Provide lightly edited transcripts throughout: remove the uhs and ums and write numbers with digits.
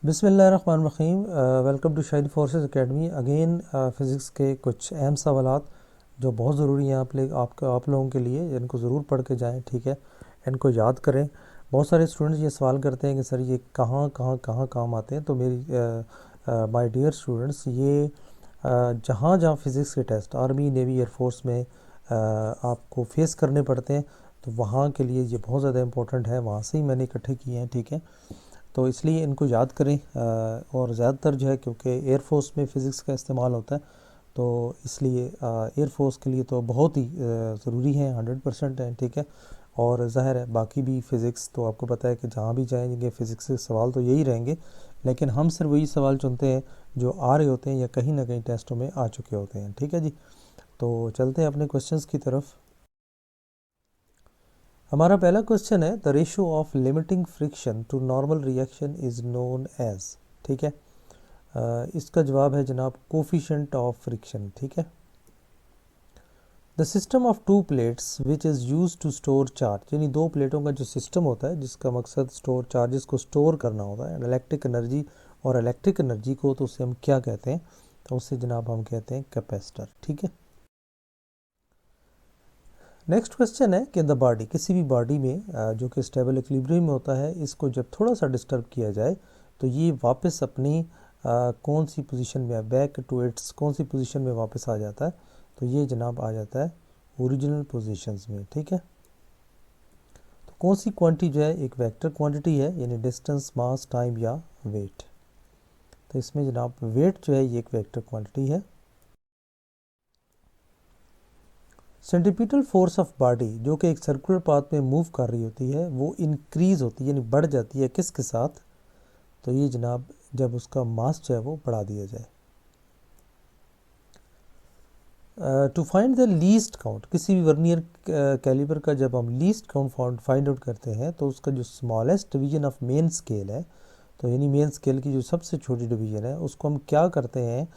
बिस्मिल्लाहिर्रहमानिर्रहीम। Welcome to Shahid forces academy. Again physics के कुछ अहम सवालात जो बहुत ज़रूरी हैं आप लोगों के लिए, इनको ज़रूर पढ़ के जाएं, ठीक है। इनको याद करें। बहुत सारे स्टूडेंट्स ये सवाल करते हैं कि सर ये कहाँ काम आते हैं। तो मेरी माय डियर स्टूडेंट्स, ये जहाँ जहाँ फ़िज़िक्स के टेस्ट आर्मी, नेवी, एयरफोर्स में आपको फेस करने पड़ते हैं, तो वहाँ के लिए ये बहुत ज़्यादा इम्पोर्टेंट है। वहाँ से ही मैंने इकट्ठे किए हैं, ठीक है। तो इसलिए इनको याद करें। और ज़्यादातर जो है, क्योंकि एयरफोर्स में फ़िज़िक्स का इस्तेमाल होता है, तो इसलिए एयरफोर्स के लिए तो बहुत ही ज़रूरी है, 100% है, ठीक है। और ज़ाहिर है बाकी भी फ़िज़िक्स तो आपको पता है कि जहाँ भी जाएंगे फ़िज़िक्स के सवाल तो यही रहेंगे, लेकिन हम सिर्फ वही सवाल चुनते हैं जो आ रहे होते हैं या कहीं ना कहीं टेस्टों में आ चुके होते हैं, ठीक है जी। तो चलते हैं अपने क्वेश्चंस की तरफ। हमारा पहला क्वेश्चन है, the ratio of limiting friction to normal reaction is known as, ठीक है। इसका जवाब है जनाब कोफिशिएंट ऑफ फ्रिक्शन, ठीक है। The system of two plates which is use to store charge, यानी दो प्लेटों का जो सिस्टम होता है जिसका मकसद स्टोर चार्जेस को स्टोर करना होता है, इलेक्ट्रिक एनर्जी, और इलेक्ट्रिक एनर्जी को तो उसे हम क्या कहते हैं, तो उसे जनाब हम कहते हैं कैपेसिटर, ठीक है। नेक्स्ट क्वेश्चन है कि द बॉडी, किसी भी बॉडी में जो कि स्टेबल इक्विलिब्रियम में होता है, इसको जब थोड़ा सा डिस्टर्ब किया जाए तो ये वापस अपनी कौन सी पोजीशन में, बैक टू इट्स कौन सी पोजीशन में वापस आ जाता है, तो ये जनाब आ जाता है ओरिजिनल पोजीशंस में, ठीक है। तो कौन सी क्वांटिटी जो है, एक वेक्टर क्वांटिटी है, यानी डिस्टेंस, मास, टाइम या वेट। तो इसमें जनाब वेट जो है ये एक वेक्टर क्वांटिटी है। सेंट्रीपिटल फोर्स ऑफ बॉडी जो कि एक सर्कुलर पाथ में मूव कर रही होती है, वो इंक्रीज होती है, यानी बढ़ जाती है किसके साथ, तो ये जनाब जब उसका मास जो है वो बढ़ा दिया जाए। To find the least count, किसी भी वर्नियर कैलिपर का जब हम लीस्ट काउंट फाइंड आउट करते हैं, तो उसका जो smallest division of main scale है, तो यानी मेन स्केल की जो सबसे छोटी डिवीजन है, उसको हम क्या करते हैं,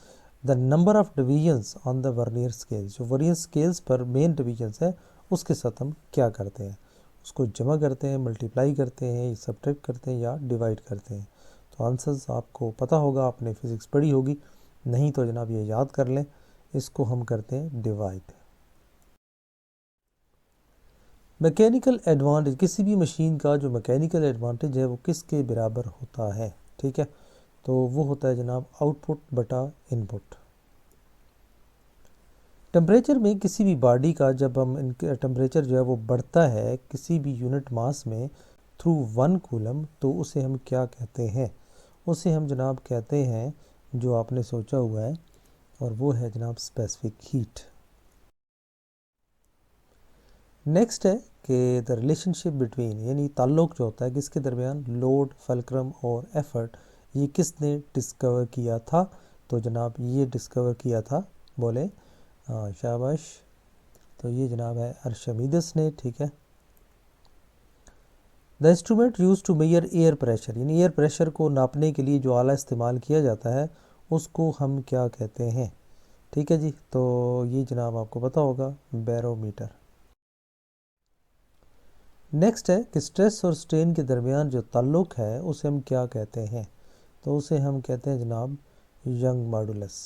the number of divisions on the vernier scale, जो वर्नियर स्केल्स पर मेन डिवीजन्स है उसके साथ हम क्या करते हैं, उसको जमा करते हैं, मल्टीप्लाई करते हैं, सब्ट्रैक्ट करते हैं या डिवाइड करते हैं। तो आंसर्स आपको पता होगा, आपने फिज़िक्स पढ़ी होगी, नहीं तो जनाब ये याद कर लें, इसको हम करते हैं डिवाइड। मैकेनिकल एडवांटेज, किसी भी मशीन का जो मैकेनिकल एडवांटेज है वो किसके बराबर होता है, ठीक है, तो वो होता है जनाब आउटपुट बटा इनपुट। टेम्परेचर में किसी भी बॉडी का जब हम टेम्परेचर जो है वो बढ़ता है किसी भी यूनिट मास में थ्रू 1 कूलम, तो उसे हम क्या कहते हैं, उसे हम जनाब कहते हैं जो आपने सोचा हुआ है, और वो है जनाब स्पेसिफिक हीट। नेक्स्ट है कि द रिलेशनशिप बिटवीन, यानी ताल्लुक जो होता है किसके दरमियान, लोड, फल्क्रम और एफर्ट, ये किसने डिस्कवर किया था, तो जनाब ये डिस्कवर किया था, बोले शाबाश, तो ये जनाब है अर्शमीदस ने, ठीक है। The instrument use to measure air pressure, यानी एयर प्रेशर को नापने के लिए जो आला इस्तेमाल किया जाता है उसको हम क्या कहते हैं, ठीक है जी। तो ये जनाब आपको पता होगा, बैरोमीटर। नेक्स्ट है कि स्ट्रेस और स्ट्रेन के दरमियान जो ताल्लुक है उसे हम क्या कहते हैं, तो उसे हम कहते हैं जनाब यंग मॉडुलस।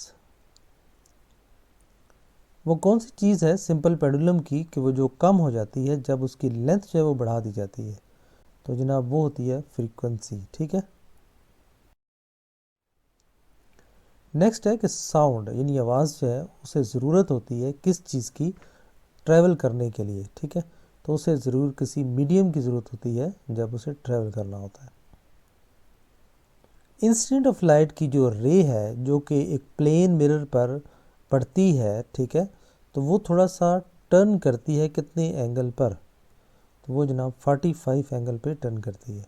वो कौन सी चीज़ है सिंपल पेंडुलम की कि वो जो कम हो जाती है जब उसकी लेंथ जो है वो बढ़ा दी जाती है, तो जनाब वो होती है फ्रीक्वेंसी, ठीक है। नेक्स्ट है कि साउंड, यानी आवाज़ जो है उसे ज़रूरत होती है किस चीज़ की, ट्रैवल करने के लिए, ठीक है, तो उसे ज़रूर किसी मीडियम की ज़रूरत होती है जब उसे ट्रैवल करना होता है। इंसिडेंट ऑफ लाइट की जो रे है जो कि एक प्लेन मिरर पर पड़ती है, ठीक है, तो वो थोड़ा सा टर्न करती है कितने एंगल पर, तो वो जनाब 45 एंगल पे टर्न करती है।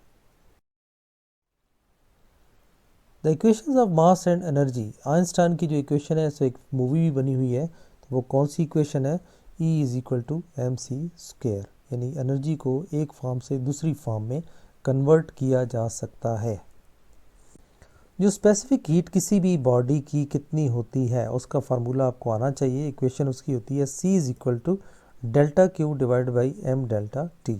The equations of mass and energy, Einstein की जो इक्वेशन है, सो एक मूवी भी बनी हुई है, तो वो कौन सी इक्वेशन है, E is equal to m c square, यानी एनर्जी को एक फॉर्म से दूसरी फॉर्म में कन्वर्ट किया जा सकता है। जो स्पेसिफिक हीट किसी भी बॉडी की कितनी होती है उसका फार्मूला आपको आना चाहिए। इक्वेशन उसकी होती है C is equal to delta q divide by m delta t.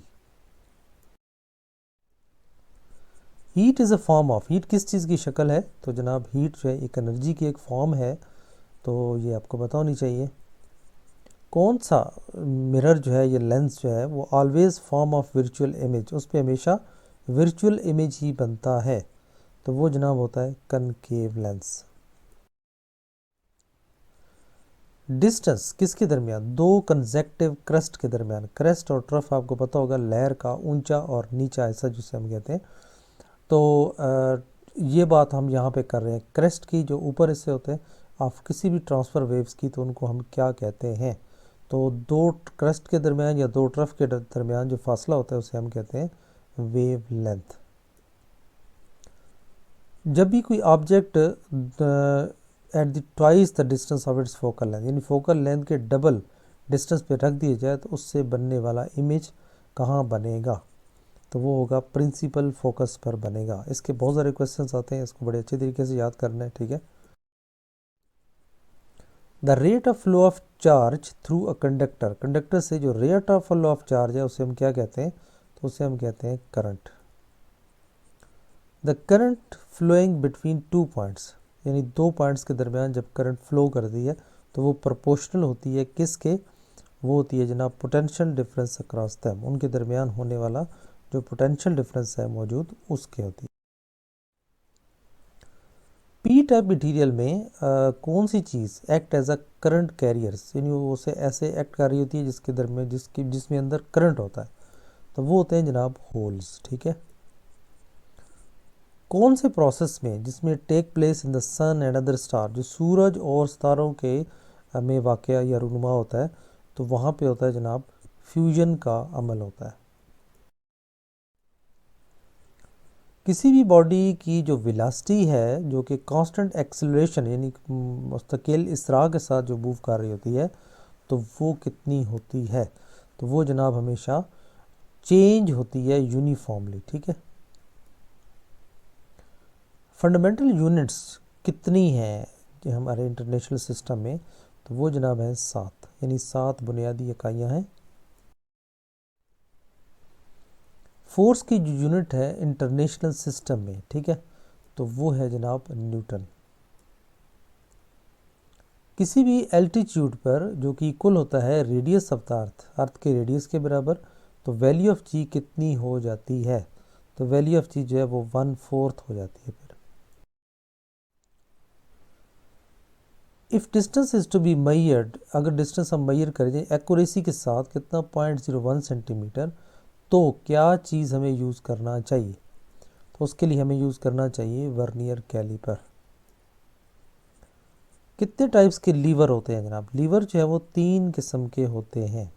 Heat is a form of, heat किस चीज़ की शक्ल है? तो जनाब हीट जो है एक एनर्जी की एक फॉर्म है, तो ये आपको पता होनी चाहिए। कौन सा मिरर जो है, ये लेंस जो है, वो always form of virtual image, उस पर हमेशा वर्चुअल इमेज ही बनता है, तो वो जनाब होता है कनकेव लेंस। डिस्टेंस किसके दरमियान? दो कंजेक्टिव क्रस्ट के दरमियान। क्रस्ट और ट्रफ आपको पता होगा, लहर का ऊंचा और नीचा हिस्सा जिसे हम कहते हैं। तो ये बात हम यहाँ पे कर रहे हैं, क्रस्ट की जो ऊपर हिस्से होते हैं आप किसी भी ट्रांसफ़र वेव्स की, तो उनको हम क्या कहते हैं? तो दो क्रस्ट के दरमियान या दो ट्रफ के दरमियान जो फासला होता है उसे हम कहते हैं वेव लेंथ। जब भी कोई object at the twice the distance of its focal length, यानी फोकल लेंथ के डबल डिस्टेंस पे रख दिया जाए, तो उससे बनने वाला इमेज कहाँ बनेगा? तो वो होगा प्रिंसिपल फोकस पर बनेगा। इसके बहुत सारे क्वेश्चंस आते हैं, इसको बड़े अच्छे तरीके से याद करना है, ठीक है। The rate of flow of charge through a conductor, conductor से जो rate of flow of charge है उसे हम क्या कहते हैं? तो उसे हम कहते हैं current. The current flowing between two points, यानी दो पॉइंट्स के दरमियान जब करंट फ्लो करती है तो वो प्रोपोर्शनल होती है किसके? वो होती है जनाब पोटेंशियल डिफरेंस अक्रॉस देम, उनके दरमियान होने वाला जो पोटेंशियल डिफरेंस है मौजूद उसके होती है। पी टाइप मटीरियल में कौन सी चीज़ act as a current carriers, यानी वो उसे ऐसे एक्ट कर रही होती है जिसके दरमियान जिसमें अंदर करंट होता है, तो वो होते हैं जनाब होल्स, ठीक है। कौन से प्रोसेस में जिसमें take place in the sun and other star, जो सूरज और सितारों के में वाक़या या रूनुमा होता है, तो वहाँ पे होता है जनाब फ्यूजन का अमल होता है। किसी भी बॉडी की जो वेलोसिटी है, जो कि कांस्टेंट एक्सेलरेशन यानी मुस्तकिल इसरार के साथ जो मूव कर रही होती है, तो वो कितनी होती है? तो वो जनाब हमेशा चेंज होती है यूनिफॉर्मली, ठीक है। फंडामेंटल यूनिट्स कितनी हैं जो हमारे इंटरनेशनल सिस्टम में? तो वो जनाब है 7, यानी 7 बुनियादी इकाइयाँ हैं। फोर्स की जो यूनिट है इंटरनेशनल सिस्टम में, ठीक है, तो वो है जनाब न्यूटन। किसी भी एल्टीट्यूड पर जो कि इक्वल होता है रेडियस ऑफ द अर्थ के रेडियस के बराबर, तो वैल्यू ऑफ जी कितनी हो जाती है? तो वैल्यू ऑफ जी जो है वो 1/4 हो जाती है। फिर if distance is to be measured, अगर डिस्टेंस हम मैयर करें एक्यूरेसी के साथ कितना 0.01 सेंटीमीटर, तो क्या चीज़ हमें यूज़ करना चाहिए? तो उसके लिए हमें यूज़ करना चाहिए वर्नियर कैलिपर। कितने टाइप्स के लीवर होते हैं जनाब? लीवर जो है वो 3 किस्म के होते हैं।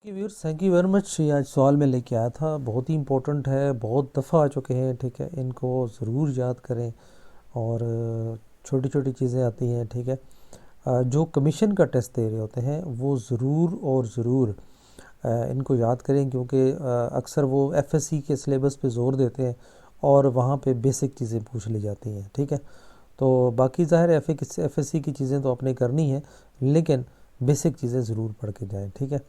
Viewers thank you very much, ये आज सवाल में लेके आया था, बहुत ही इंपॉर्टेंट है, बहुत दफ़ा आ चुके हैं, ठीक है, इनको ज़रूर याद करें। और छोटी छोटी चीज़ें आती हैं, ठीक है। जो कमीशन का टेस्ट दे रहे होते हैं वो ज़रूर और ज़रूर इनको याद करें, क्योंकि अक्सर वो एफएससी के सिलेबस पे ज़ोर देते हैं और वहाँ पे बेसिक चीज़ें पूछ ली जाती हैं, ठीक है। तो बाकी ज़ाहिर है एफएससी की चीज़ें तो आपने करनी है, लेकिन बेसिक चीज़ें ज़रूर पढ़ के जाएँ, ठीक है।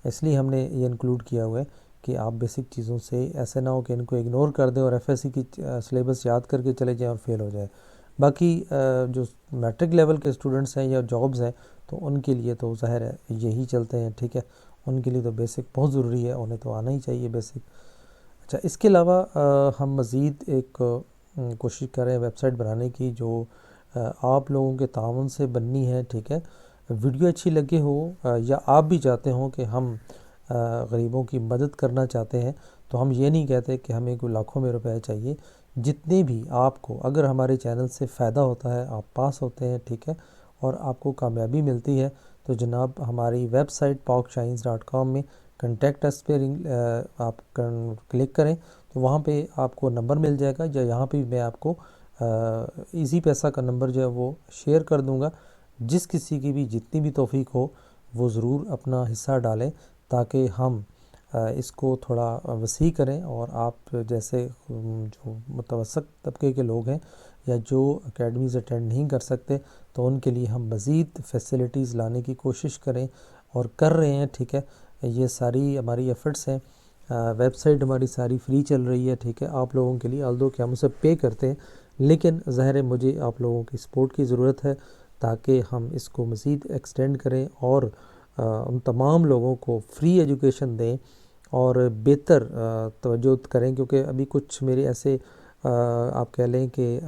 इसलिए हमने ये इंक्लूड किया हुआ है कि आप बेसिक चीज़ों से ऐसे ना हो कि इनको इग्नोर कर दें और एफएससी की सिलेबस याद करके चले जाएँ और फेल हो जाए। बाकी जो मैट्रिक लेवल के स्टूडेंट्स हैं या जॉब्स हैं, तो उनके लिए तो ज़ाहिर है यही चलते हैं, ठीक है। उनके लिए तो बेसिक बहुत ज़रूरी है, उन्हें तो आना ही चाहिए बेसिक। अच्छा, इसके अलावा हम मज़ीद एक कोशिश कर रहे हैं वेबसाइट बनाने की जो आप लोगों के ताउन से बननी है, ठीक है। वीडियो अच्छी लगे हो या आप भी चाहते हो कि हम गरीबों की मदद करना चाहते हैं, तो हम ये नहीं कहते कि हमें कोई लाखों में रुपए चाहिए। जितने भी आपको अगर हमारे चैनल से फ़ायदा होता है, आप पास होते हैं, ठीक है, और आपको कामयाबी मिलती है, तो जनाब हमारी वेबसाइट pawkshines.com में कंटेक्ट अस पे आप क्लिक करें, तो वहाँ पे आपको नंबर मिल जाएगा, या यहाँ पे मैं आपको इजी पैसा का नंबर जो है वो शेयर कर दूँगा। जिस किसी की भी जितनी भी तौफीक हो वो ज़रूर अपना हिस्सा डालें, ताकि हम इसको थोड़ा वसी करें, और आप जैसे जो मुतवसत तबके के लोग हैं या जो एकेडमीज़ अटेंड नहीं कर सकते, तो उनके लिए हम मज़ीद फैसिलिटीज़ लाने की कोशिश करें और कर रहे हैं, ठीक है। ये सारी हमारी एफ़र्ट्स हैं, वेबसाइट हमारी सारी फ्री चल रही है, ठीक है, आप लोगों के लिए, ऑल्दो कि हम उसे पे करते हैं, लेकिन ज़ाहिर है मुझे आप लोगों की सपोर्ट की ज़रूरत है ताकि हम इसको मज़ीद एक्सटेंड करें और उन तमाम लोगों को फ्री एजुकेशन दें और बेहतर तवज्जो करें, क्योंकि अभी कुछ मेरे ऐसे आप कह लें कि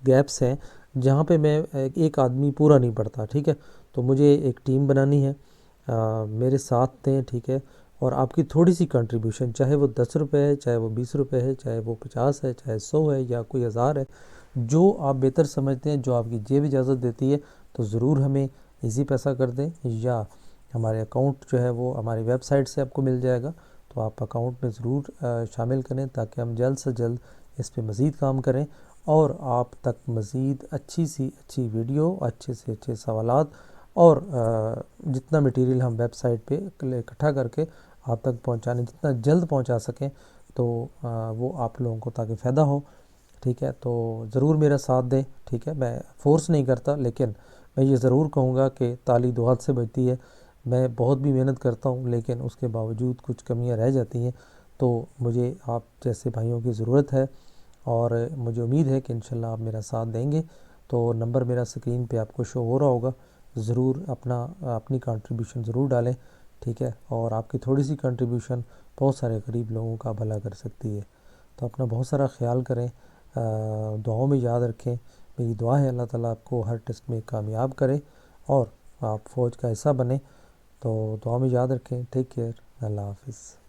गैप्स हैं जहाँ पे मैं एक आदमी पूरा नहीं पढ़ता, ठीक है। तो मुझे एक टीम बनानी है, मेरे साथ दें, ठीक है। और आपकी थोड़ी सी कंट्रीब्यूशन, चाहे वो 10 रुपये है, चाहे वो 20 रुपये है, चाहे वो 50 है, चाहे 100 है या कोई 1000 है, जो आप बेहतर समझते हैं, जो आपकी जेब इजाज़त देती है, तो ज़रूर हमें इजी पैसा कर दें, या हमारे अकाउंट जो है वो हमारी वेबसाइट से आपको मिल जाएगा, तो आप अकाउंट में ज़रूर शामिल करें ताकि हम जल्द से जल्द इस पे मज़ीद काम करें और आप तक मज़ीद अच्छी सी अच्छी वीडियो, अच्छे से अच्छे सवालात और जितना मटेरियल हम वेबसाइट पे इकट्ठा करके आप तक पहुंचाने, जितना जल्द पहुंचा सकें, तो वो आप लोगों को ताकि फ़ायदा हो, ठीक है। तो ज़रूर मेरा साथ दें, ठीक है। मैं फ़ोर्स नहीं करता, लेकिन मैं ये ज़रूर कहूँगा कि ताली दो हाथ से बजती है। मैं बहुत भी मेहनत करता हूँ, लेकिन उसके बावजूद कुछ कमियाँ रह जाती हैं, तो मुझे आप जैसे भाइयों की ज़रूरत है और मुझे उम्मीद है कि इंशाल्लाह आप मेरा साथ देंगे। तो नंबर मेरा स्क्रीन पे आपको शो हो रहा होगा, ज़रूर अपनी कंट्रीब्यूशन ज़रूर डालें, ठीक है। और आपकी थोड़ी सी कंट्रीब्यूशन बहुत सारे गरीब लोगों का भला कर सकती है। तो अपना बहुत सारा ख्याल करें, दुआओं में याद रखें। मेरी दुआ है अल्लाह ताला आपको हर टेस्ट में कामयाब करे और आप फ़ौज का हिस्सा बने। तो दुआ में याद रखें। Take care. अल्लाह हाफिज़।